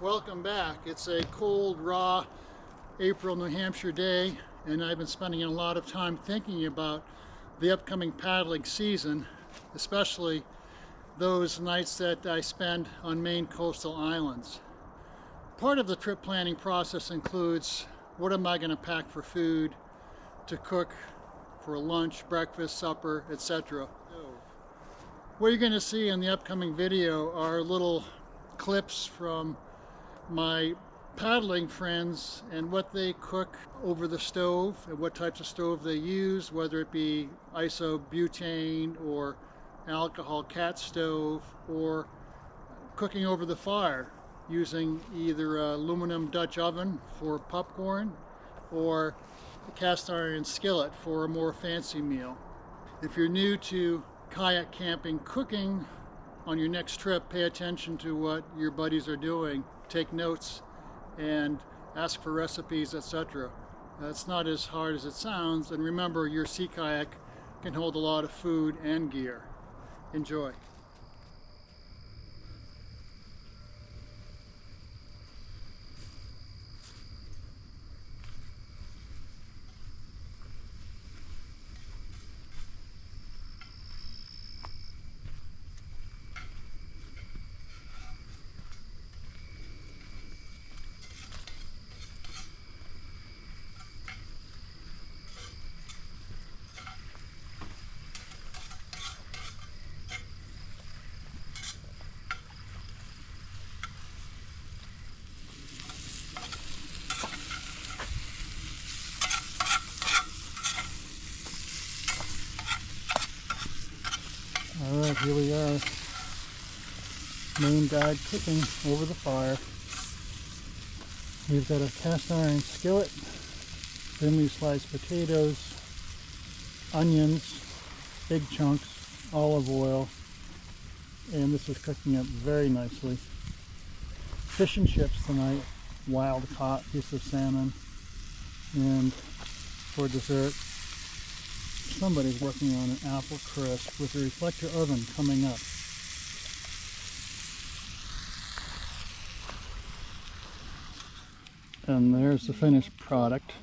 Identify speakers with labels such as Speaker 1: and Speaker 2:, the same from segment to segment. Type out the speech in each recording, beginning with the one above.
Speaker 1: Welcome back. It's a cold, raw April, New Hampshire day, and I've been spending a lot of time thinking about the upcoming paddling season, especially those nights that I spend on Maine coastal islands. Part of the trip planning process includes what am I going to pack for food, to cook for lunch, breakfast, supper, etc. What you're going to see in the upcoming video are little clips from my paddling friends and what they cook over the stove and what types of stove they use, whether it be isobutane or alcohol cat stove, or cooking over the fire using either an aluminum Dutch oven for popcorn or a cast iron skillet for a more fancy meal. If you're new to kayak camping cooking on your next trip, pay attention to what your buddies are doing. Take notes and ask for recipes, etc. It's not as hard as it sounds, and remember, your sea kayak can hold a lot of food and gear. Enjoy. Alright, here we are, Maine guide cooking over the fire. We've got a cast iron skillet, thinly sliced potatoes, onions, big chunks, olive oil, and this is cooking up very nicely. Fish and chips tonight, wild caught piece of salmon, and for dessert, somebody's working on an apple crisp with a reflector oven coming up. And there's the finished product.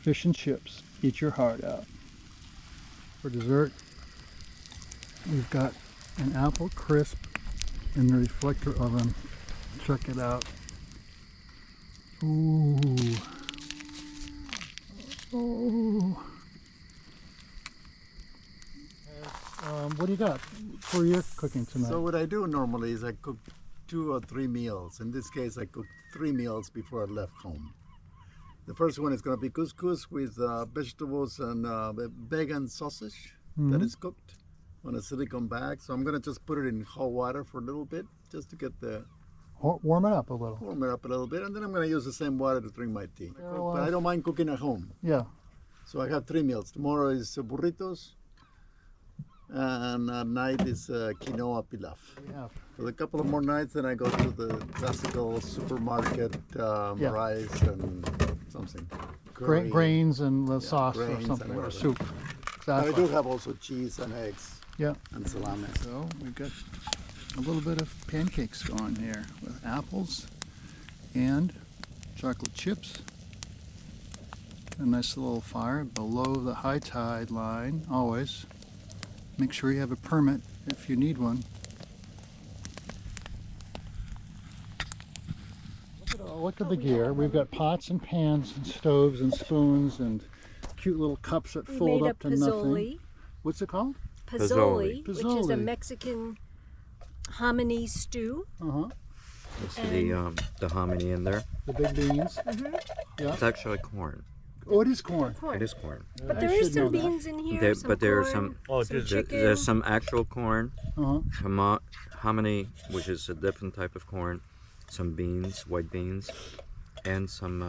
Speaker 1: Fish and chips. Eat your heart out. For dessert, we've got an apple crisp in the reflector oven. Check it out. Ooh. Oh. What do you got for your cooking tonight?
Speaker 2: So what I do normally is I cook 2 or 3 meals. In this case, I cooked 3 meals before I left home. The first one is going to be couscous with vegetables and vegan sausage that is cooked on a silicone bag. So I'm going to just put it in hot water for a little bit, just to get the...
Speaker 1: Warm it up a little.
Speaker 2: Warm it up a little bit, and then I'm going to use the same water to drink my tea. But I don't mind cooking at home.
Speaker 1: Yeah.
Speaker 2: So I have 3 meals. Tomorrow is burritos, and at night is quinoa pilaf. Yeah. For a couple of more nights, then I go to the classical supermarket rice and something.
Speaker 1: Grains and the sauce
Speaker 2: grains
Speaker 1: or something, or soup.
Speaker 2: Exactly. I do have also cheese and eggs.
Speaker 1: Yeah.
Speaker 2: And salami.
Speaker 1: So we've got a little bit of pancakes going here with apples and chocolate chips. A nice little fire below the high tide line, always. Make sure you have a permit if you need one. Look at the gear. We've got pots and pans and stoves and spoons and cute little cups that fold up to nothing. What's it called?
Speaker 3: Pozole, which is a Mexican hominy stew.
Speaker 4: The hominy in there.
Speaker 1: The big beans.
Speaker 4: Yeah. It's actually corn.
Speaker 1: Oh, it is corn.
Speaker 4: It is corn.
Speaker 3: But there is some beans in here.
Speaker 4: But there are some.
Speaker 3: Chicken.
Speaker 4: There's some actual corn. Hominy, which is a different type of corn. Some beans, white beans, and some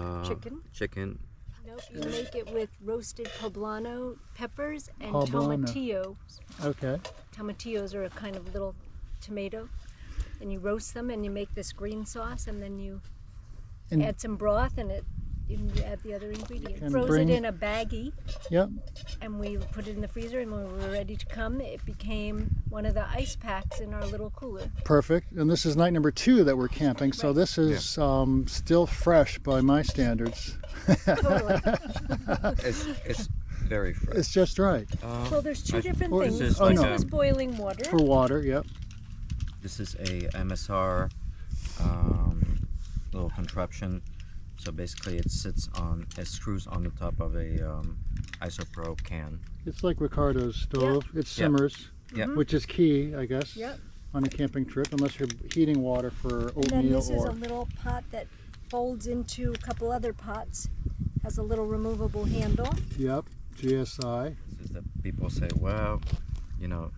Speaker 4: chicken.
Speaker 3: Nope, you make it with roasted poblano peppers and
Speaker 1: tomatillos. Okay.
Speaker 3: Tomatillos are a kind of little tomato, and you roast them and you make this green sauce, and then you add some broth, and and you add the other ingredient.
Speaker 1: Can
Speaker 3: Froze
Speaker 1: bring-
Speaker 3: it in a baggie,
Speaker 1: Yep.
Speaker 3: and we put it in the freezer, and when we were ready to come, it became one of the ice packs in our little cooler.
Speaker 1: Perfect. And this is night number 2 that we're camping, so this is still fresh by my standards.
Speaker 3: Totally.
Speaker 4: It's very fresh.
Speaker 1: It's just right.
Speaker 3: Well, there's two different
Speaker 1: or
Speaker 3: things.
Speaker 1: is
Speaker 3: This
Speaker 1: this like
Speaker 3: was boiling water.
Speaker 1: For water, yep.
Speaker 4: This is a MSR little contraption. So basically, it screws on the top of a isopro can.
Speaker 1: It's like Ricardo's stove. It simmers, which is key, I guess, on a camping trip, unless you're heating water for
Speaker 3: And
Speaker 1: oatmeal
Speaker 3: then this is
Speaker 1: or...
Speaker 3: a little pot that folds into a couple other pots. Has a little removable handle.
Speaker 1: Yep, GSI.
Speaker 4: This is that people say, well, you know,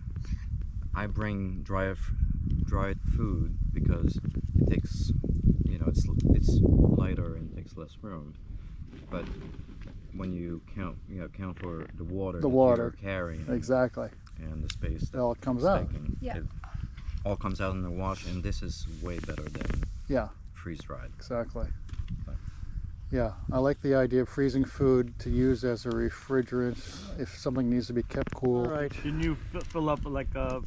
Speaker 4: I bring dried food because it takes, you know, it's lighter and takes less room. But when you count for the water you're carrying,
Speaker 1: exactly,
Speaker 4: and the space that
Speaker 1: it all comes out.
Speaker 4: It all comes out in the wash, and this is way better than freeze dried.
Speaker 1: Exactly. Yeah, I like the idea of freezing food to use as a refrigerant if something needs to be kept cool.
Speaker 5: All right. Can you fill up like a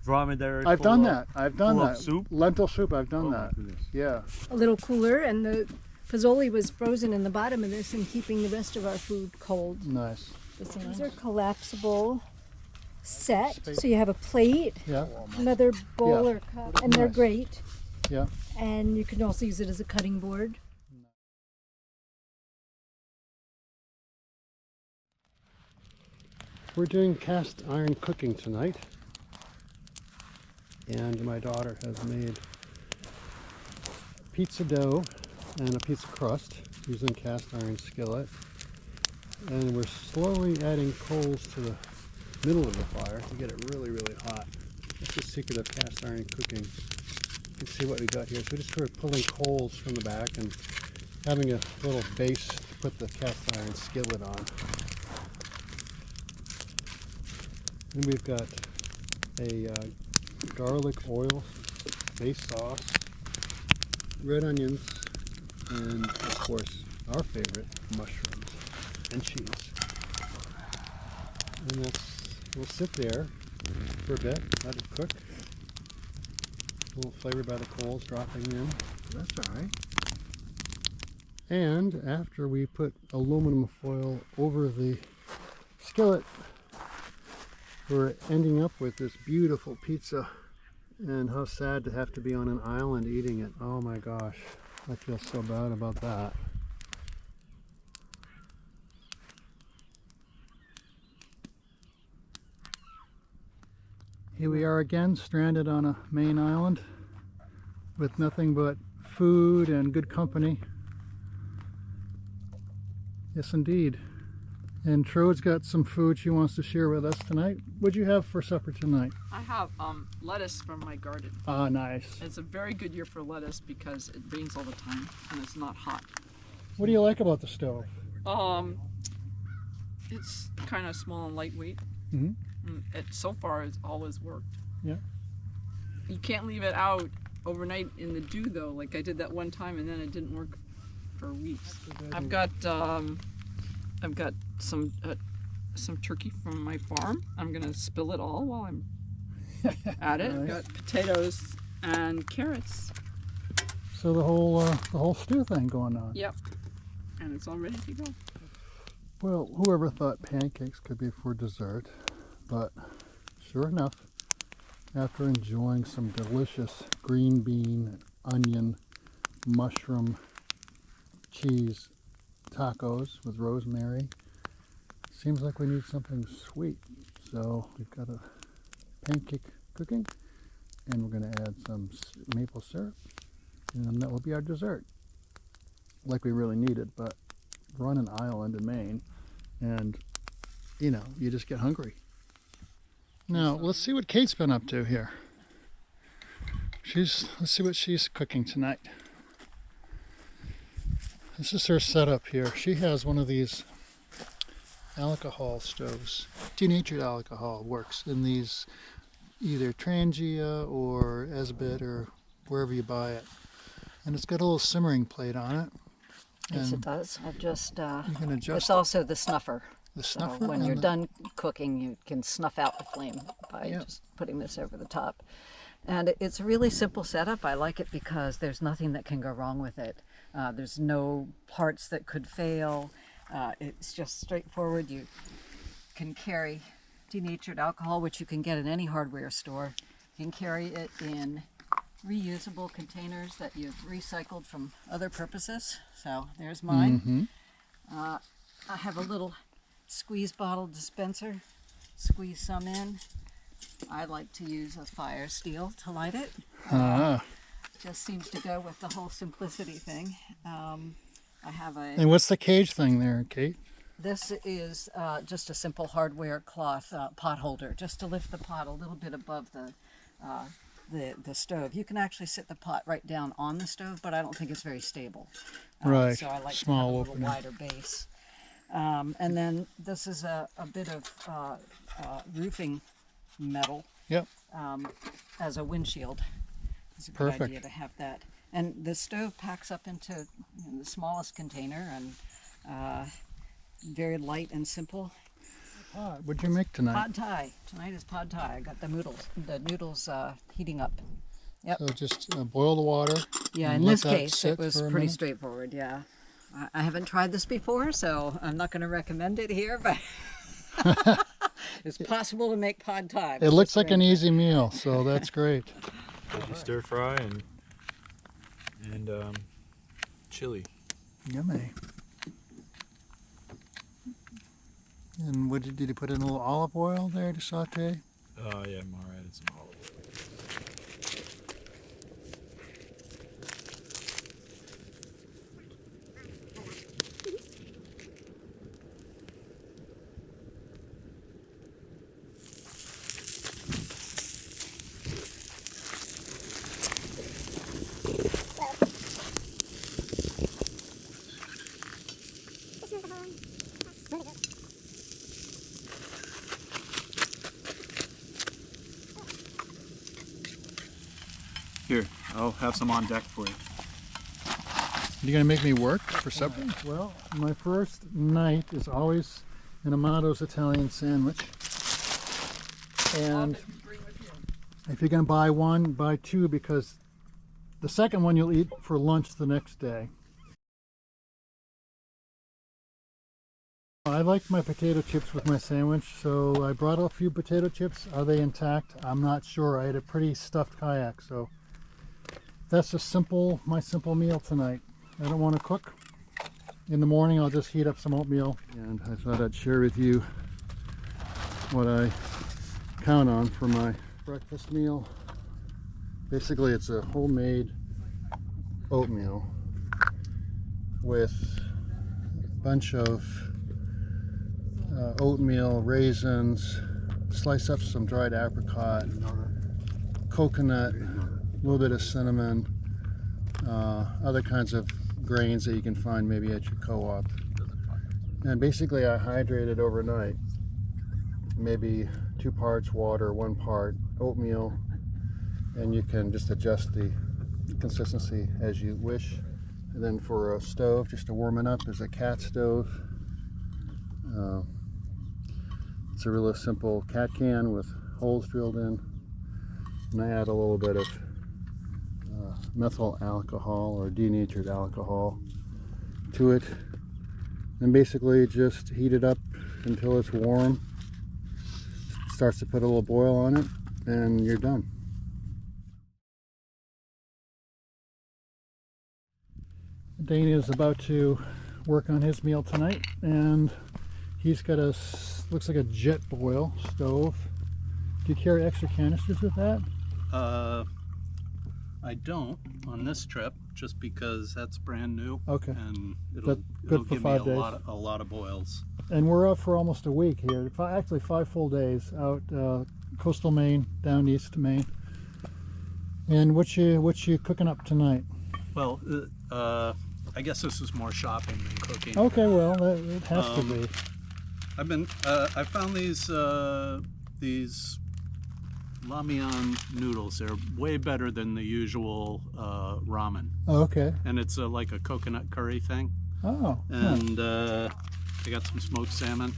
Speaker 5: dromedary?
Speaker 1: I've done that. I've done that.
Speaker 5: Soup?
Speaker 1: Lentil soup. I've done that.
Speaker 5: Goodness.
Speaker 1: Yeah.
Speaker 3: A little cooler, and the Fazoli was frozen in the bottom of this and keeping the rest of our food cold.
Speaker 1: Nice.
Speaker 3: These are collapsible set, so you have a plate, another bowl or cup, and they're great.
Speaker 1: Yeah.
Speaker 3: And you can also use it as a cutting board.
Speaker 1: We're doing cast iron cooking tonight, and my daughter has made pizza dough and a pizza crust using cast iron skillet, and we're slowly adding coals to the middle of the fire to get it really hot. That's the secret of cast iron cooking. You can see what we got here. So we just started pulling coals from the back and having a little base to put the cast iron skillet on. And we've got a garlic oil base sauce, red onions, and of course our favorite, mushrooms and cheese. And we'll sit there for a bit, let it cook. A little flavor by the coals dropping in.
Speaker 2: That's all right.
Speaker 1: And after we put aluminum foil over the skillet, we're ending up with this beautiful pizza. And how sad to have to be on an island eating it. Oh my gosh, I feel so bad about that. Here we are again, stranded on a Maine island with nothing but food and good company. Yes, indeed. And Trode's got some food she wants to share with us tonight. What'd you have for supper tonight?
Speaker 6: I have lettuce from my garden.
Speaker 1: Ah, nice.
Speaker 6: It's a very good year for lettuce because it rains all the time and it's not hot.
Speaker 1: What do you like about the stove?
Speaker 6: It's kind of small and lightweight.
Speaker 1: Mm-hmm.
Speaker 6: So far, it's always worked.
Speaker 1: Yeah.
Speaker 6: You can't leave it out overnight in the dew though. Like I did that one time and then it didn't work for weeks. I've got some turkey from my farm. I'm gonna spill it all while I'm at it. Nice. I've got potatoes and carrots.
Speaker 1: So the whole stew thing going on.
Speaker 6: Yep. And it's all ready to go.
Speaker 1: Well, whoever thought pancakes could be for dessert, but sure enough, after enjoying some delicious green bean, onion, mushroom, cheese tacos with rosemary, seems like we need something sweet. So we've got a pancake cooking, and we're going to add some maple syrup, and that will be our dessert. Like we really need it, but we're on an island in Maine, and you know, you just get hungry. Now, let's see what Kate's been up to here. Let's see what she's cooking tonight. This is her setup here. She has one of these alcohol stoves. Denatured alcohol works in these, either Trangia or Esbit or wherever you buy it. And it's got a little simmering plate on it.
Speaker 6: Yes, it
Speaker 1: And
Speaker 6: does. I've just,
Speaker 1: you can adjust
Speaker 6: it's also the snuffer.
Speaker 1: the
Speaker 6: So
Speaker 1: snuffer.
Speaker 6: when
Speaker 1: and
Speaker 6: you're
Speaker 1: the-
Speaker 6: done cooking, you can snuff out the flame by
Speaker 1: Yep.
Speaker 6: just putting this over the top. And it's a really simple setup. I like it because there's nothing that can go wrong with it. There's no parts that could fail. It's just straightforward. You can carry denatured alcohol, which you can get in any hardware store. You can carry it in reusable containers that you've recycled from other purposes. So there's mine. I have a little squeeze bottle dispenser. Squeeze some in. I like to use a fire steel to light it.
Speaker 1: Ah.
Speaker 6: Just seems to go with the whole simplicity thing. I have a.
Speaker 1: And what's the cage thing there, Kate?
Speaker 6: This is just a simple hardware cloth pot holder, just to lift the pot a little bit above the stove. You can actually sit the pot right down on the stove, but I don't think it's very stable.
Speaker 1: Right.
Speaker 6: So I like
Speaker 1: Small
Speaker 6: to have a little
Speaker 1: opening.
Speaker 6: wider base. And then this is a bit of roofing metal
Speaker 1: Yep.
Speaker 6: as a windshield. It's a
Speaker 1: Perfect.
Speaker 6: good idea to have that. And the stove packs up into the smallest container and very light and simple.
Speaker 1: What'd you make tonight?
Speaker 6: Pad Thai. Tonight is Pad Thai. I got the noodles heating up. Yep.
Speaker 1: So just boil the water.
Speaker 6: Yeah,
Speaker 1: and
Speaker 6: in
Speaker 1: let
Speaker 6: this
Speaker 1: that
Speaker 6: case,
Speaker 1: sit
Speaker 6: it was
Speaker 1: for a
Speaker 6: pretty
Speaker 1: minute?
Speaker 6: straightforward. Yeah. I haven't tried this before, so I'm not going to recommend it here, but it's possible to make Pad Thai.
Speaker 1: It looks like an easy meal, so that's great.
Speaker 7: You stir fry and chili.
Speaker 1: Yummy. And what did you put in a little olive oil there to saute?
Speaker 7: Yeah, Mara added some olive oil. Here, I'll have some on deck for you.
Speaker 1: You gonna make me work for supper? Well, my first night is always an Amato's Italian sandwich. And if you're gonna buy one, buy two, because the second one you'll eat for lunch the next day. I like my potato chips with my sandwich, so I brought a few potato chips. Are they intact? I'm not sure. I had a pretty stuffed kayak, so that's my simple meal tonight. I don't want to cook. In the morning I'll just heat up some oatmeal, and I thought I'd share with you what I count on for my breakfast meal. Basically it's a homemade oatmeal with a bunch of oatmeal, raisins, slice up some dried apricot, coconut, a little bit of cinnamon, other kinds of grains that you can find maybe at your co-op. And basically I hydrate it overnight. Maybe 2 parts water, 1 part oatmeal, and you can just adjust the consistency as you wish. And then for a stove, just to warm it up, is a cat stove. It's a really simple cat can with holes drilled in, and I add a little bit of methyl alcohol or denatured alcohol to it, and basically just heat it up until it's warm. Starts to put a little boil on it, and you're done. Dana is about to work on his meal tonight, and he's got a, looks like a jet boil stove. Do you carry extra canisters with that?
Speaker 8: I don't on this trip, just because that's brand new.
Speaker 1: Okay.
Speaker 8: And
Speaker 1: That's
Speaker 8: it'll
Speaker 1: good for
Speaker 8: give
Speaker 1: 5
Speaker 8: me
Speaker 1: days.
Speaker 8: a lot of boils.
Speaker 1: And we're out for almost a week here. Actually 5 full days out coastal Maine, down east Maine. And what you cooking up tonight?
Speaker 8: Well, I guess this is more shopping than cooking.
Speaker 1: Okay, well it has to be.
Speaker 8: I found these Lamian noodles. They're way better than the usual ramen.
Speaker 1: Oh, okay.
Speaker 8: And it's like a coconut curry thing.
Speaker 1: Oh.
Speaker 8: And I got some smoked salmon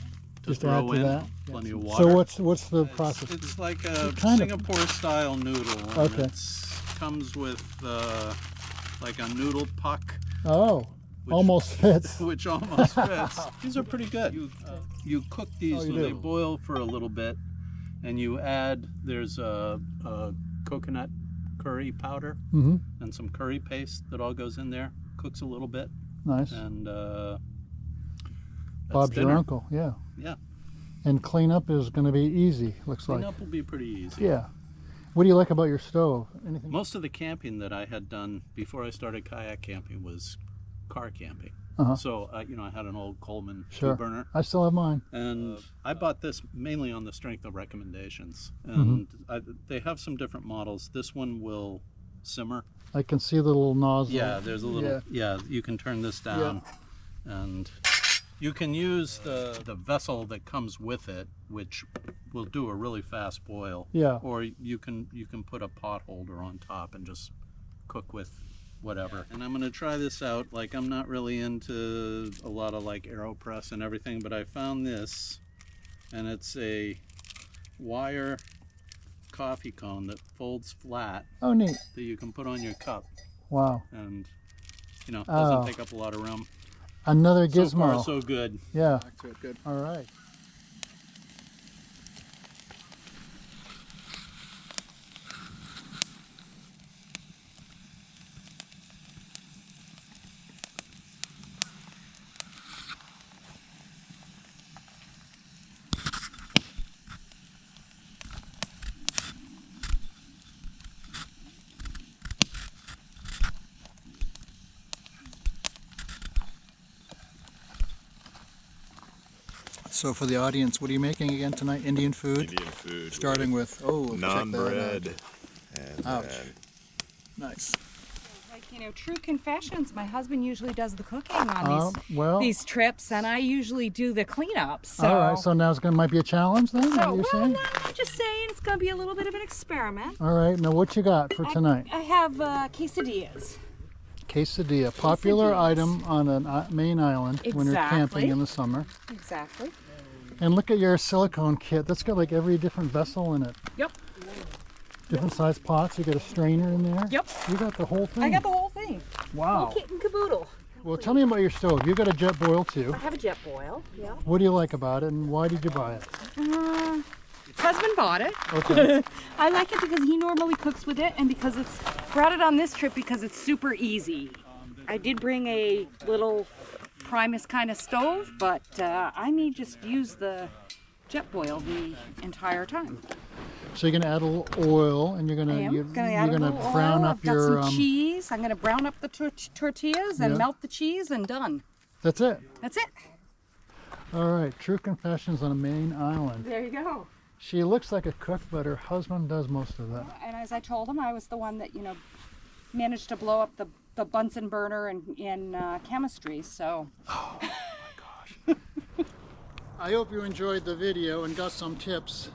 Speaker 8: to
Speaker 1: Just
Speaker 8: throw
Speaker 1: add to
Speaker 8: in.
Speaker 1: that.
Speaker 8: Plenty of water.
Speaker 1: So what's the process?
Speaker 8: It's like a
Speaker 1: kind of-
Speaker 8: Singapore-style noodle. And
Speaker 1: Okay.
Speaker 8: comes with like a noodle puck.
Speaker 1: Oh, almost fits.
Speaker 8: Which almost fits. These are pretty good. You cook these
Speaker 1: you
Speaker 8: when they
Speaker 1: do?
Speaker 8: boil for a little bit, and you add, there's a coconut curry powder
Speaker 1: Mm-hmm.
Speaker 8: and some curry paste that all goes in there. Cooks a little bit,
Speaker 1: Nice.
Speaker 8: and that's
Speaker 1: Bob's your
Speaker 8: dinner.
Speaker 1: uncle, yeah.
Speaker 8: Yeah.
Speaker 1: And cleanup is going to be easy, looks like.
Speaker 8: Cleanup will be pretty easy.
Speaker 1: Yeah. What do you like about your stove? Anything?
Speaker 8: Most of the camping that I had done before I started kayak camping was car camping.
Speaker 1: Uh-huh.
Speaker 8: So, you know, I had an old Coleman
Speaker 1: Sure.
Speaker 8: 2-burner.
Speaker 1: I still have mine.
Speaker 8: And I bought this mainly on the strength of recommendations.
Speaker 1: Mm-hmm.
Speaker 8: And they have some different models. This one will simmer.
Speaker 1: I can see the little nozzle.
Speaker 8: Yeah, there's a little, yeah, you can turn this down. And you can use the vessel that comes with it, which will do a really fast boil.
Speaker 1: Yeah.
Speaker 8: Or you can put a pot holder on top and just cook with whatever. And I'm going to try this out. Like, I'm not really into a lot of like AeroPress and everything, but I found this, and it's a wire coffee cone that folds flat
Speaker 1: Oh, neat.
Speaker 8: that you can put on your cup,
Speaker 1: Wow.
Speaker 8: and you know, doesn't
Speaker 1: Oh.
Speaker 8: take up a lot of room.
Speaker 1: Another
Speaker 8: So
Speaker 1: gizmo.
Speaker 8: far, so good.
Speaker 1: Yeah.
Speaker 8: Good.
Speaker 1: All right. So for the audience, what are you making again tonight? Indian food?
Speaker 7: Indian food.
Speaker 1: Starting with,
Speaker 7: with naan bread. And
Speaker 1: Ouch.
Speaker 7: then
Speaker 1: Nice.
Speaker 9: Like, you know, true confessions. My husband usually does the cooking on
Speaker 1: Well,
Speaker 9: these trips, and I usually do the cleanup. So,
Speaker 1: all right. So now it's might be a challenge then? Is that what you're saying?
Speaker 9: no, I'm just saying it's going to be a little bit of an experiment.
Speaker 1: All right. Now what you got for tonight?
Speaker 9: I have quesadillas.
Speaker 1: Quesadilla, popular
Speaker 9: Quesadillas.
Speaker 1: item on a Maine island when you're
Speaker 9: Exactly.
Speaker 1: camping in the summer.
Speaker 9: Exactly.
Speaker 1: And look at your silicone kit. That's got like every different vessel in it.
Speaker 9: Yep.
Speaker 1: Different size pots. You got a strainer in there.
Speaker 9: Yep.
Speaker 1: You got the whole thing.
Speaker 9: I got the whole thing.
Speaker 1: Wow.
Speaker 9: Kit and caboodle.
Speaker 1: Well, tell me about your stove. You got a jet boil too.
Speaker 9: I have a jet boil. Yeah.
Speaker 1: What do you like about it, and why did you buy it?
Speaker 9: Husband bought it.
Speaker 1: Okay.
Speaker 9: I like it because he normally cooks with it, and because it's brought it on this trip because it's super easy. I did bring a little Primus kind of stove, but I may just use the jet boil the entire time.
Speaker 1: So you're gonna add a little oil, and you're gonna
Speaker 9: You're gonna
Speaker 1: brown
Speaker 9: oil.
Speaker 1: up
Speaker 9: I've got
Speaker 1: your.
Speaker 9: some cheese. I'm gonna brown up the tortillas and
Speaker 1: Yeah.
Speaker 9: melt the cheese, and done.
Speaker 1: That's it.
Speaker 9: That's it.
Speaker 1: All right. True confessions on a Maine island.
Speaker 9: There you go.
Speaker 1: She looks like a cook, but her husband does most of that.
Speaker 9: And as I told him, I was the one that managed to blow up the Bunsen burner in chemistry. So.
Speaker 1: I hope you enjoyed the video and got some tips.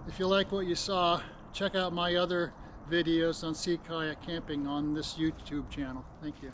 Speaker 1: If you like what you saw, check out my other videos on sea kayak camping on this YouTube channel. Thank you.